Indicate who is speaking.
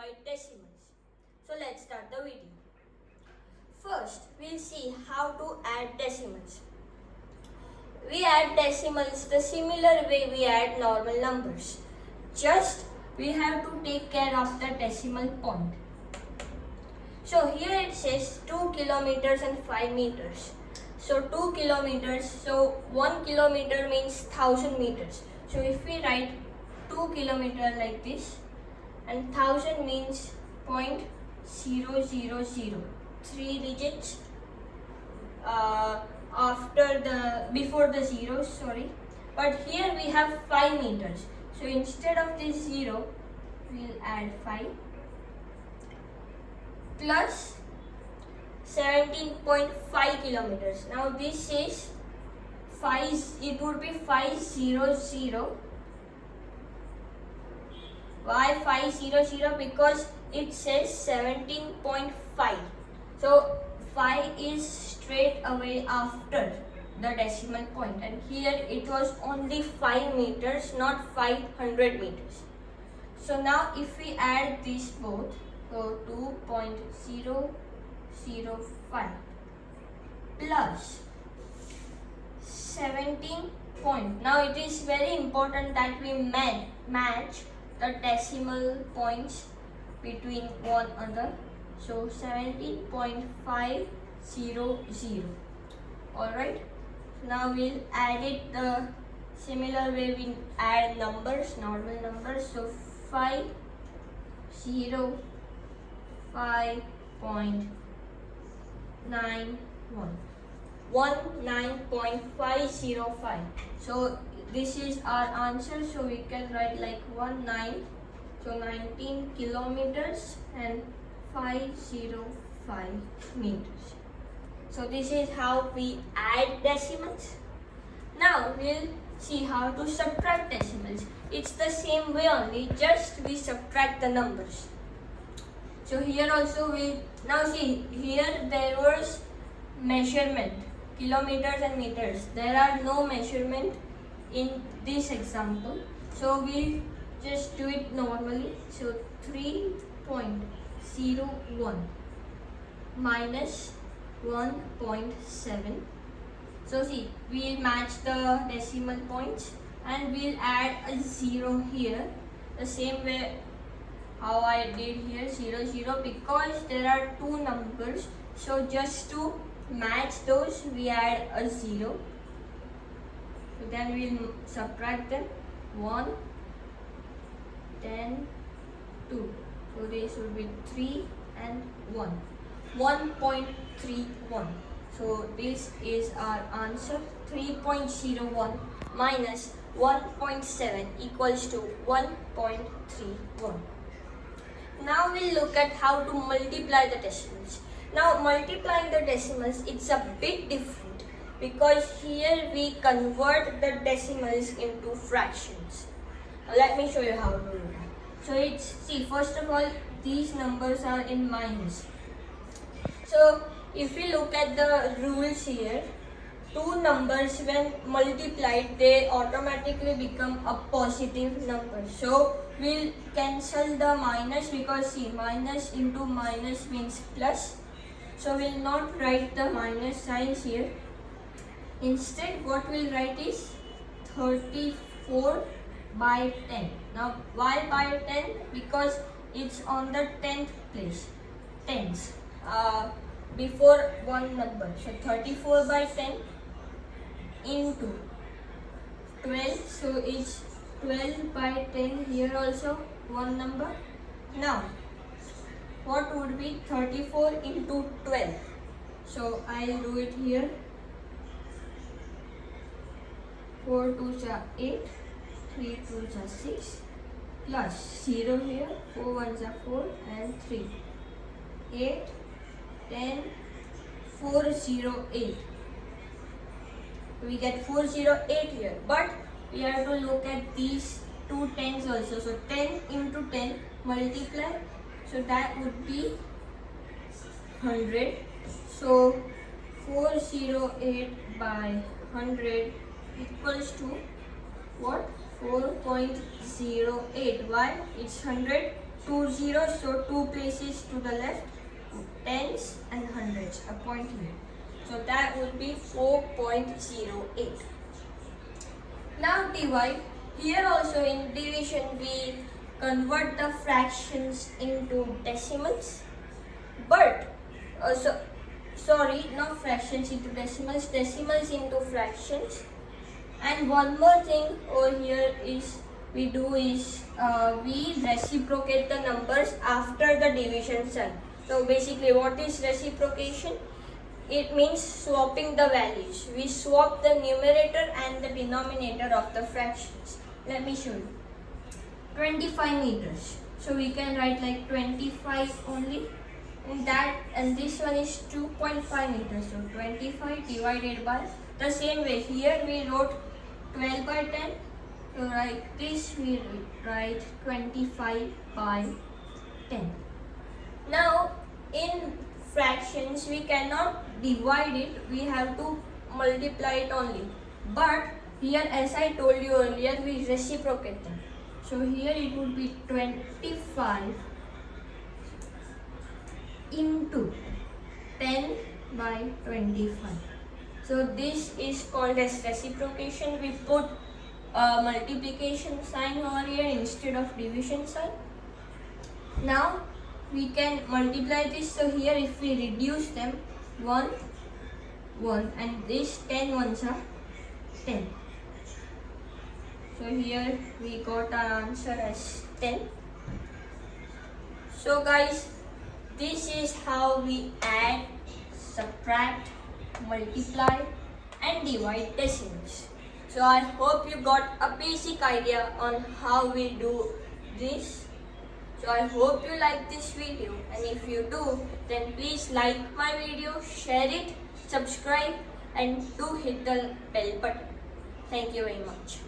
Speaker 1: divide decimals. So let's start the video. First, we'll see how to add decimals. We add decimals the similar way we add normal numbers. Just we have to take care of the decimal point. So here it says 2 kilometers and 5 meters. So 2 kilometers, so 1 kilometer means 1000 meters. So if we write 2 kilometer like this, and 1000 means 0.000, 3 digits before the zeros, sorry. But here we have 5 meters. So instead of this 0, we'll add 5 plus 17.5 kilometers. Now this is 5, it would be 500. Why 500? Because it says 17.5. So 5 is straight away after the decimal point, and here it was only 5 meters, not 500 meters. So now if we add these both, so 2.005 plus 17 point. Now it is very important that we match the decimal points between one another. So 17.500. Alright. Now we'll add it the similar way we add numbers, normal numbers. So 505.91. 19.505. So this is our answer. So we can write like 19. So 19 kilometers and 505 meters. So this is how we add decimals. Now we'll see how to subtract decimals. It's the same way only, just we subtract the numbers. So here also now see, here there was measurement, kilometers and meters. There are no measurement in this example. So we just do it normally. So 3.01 minus 1.7. So see, we'll match the decimal points and we'll add a 0 here. The same way how I did here, 0, 0, because there are two numbers. So just to match those, we add a 0. So then we'll subtract them. 1, then 2. So this would be 3 and 1. 1.31. So this is our answer. 3.01 minus 1.7 equals to 1.31. Now we'll look at how to multiply the decimals. Now multiplying the decimals, it's a bit different because here we convert the decimals into fractions. Now let me show you how to do that. So it's, see, first of all, these numbers are in minus. So if we look at the rules here, two numbers when multiplied, they automatically become a positive number. So we'll cancel the minus because see, minus into minus means plus. So we'll not write the minus signs here. Instead, what we'll write is 34 by 10. Now why by 10? Because it's on the 10th place. Tens. Before one number. So 34 by 10 into 12. So it's 12 by 10 here also one number. Now what would be 34 into 12? So I'll do it here. 4 2s are 8, 3 2s are 6, plus 0 here, 4 1s are 4 and 3. 8, 10, 408. We get 408 here, but we have to look at these two tens also. So 10 into 10 multiply, so that would be 100. So 408 by 100 equals to what? 4.08. Why? It's 100. 2 zeros, so 2 places to the left, tens and hundreds, a point here. So that would be 4.08. Now divide. Here also in division we convert the fractions into decimals, but sorry, not fractions into decimals, decimals into fractions. And one more thing over here is we reciprocate the numbers after the division sign. So basically, what is reciprocation? It means swapping the values. We swap the numerator and the denominator of the fractions. Let me show you. 25 meters. So we can write like 25 only. And this one is 2.5 meters. So 25 divided by, the same way here we wrote 12 by 10. So like this we write 25 by 10. Now in fractions we cannot divide it, we have to multiply it only. But here, as I told you earlier, we reciprocate them. So here it would be 25 into 10 by 25. So this is called as reciprocation. We put a multiplication sign over here instead of division sign. Now we can multiply this. So here if we reduce them, 1, 1, and this 10 ones are 10. So here we got our answer as 10. So guys, this is how we add, subtract, multiply and divide decimals. So I hope you got a basic idea on how we do this. So I hope you like this video, and if you do, then please like my video, share it, subscribe and do hit the bell button. Thank you very much.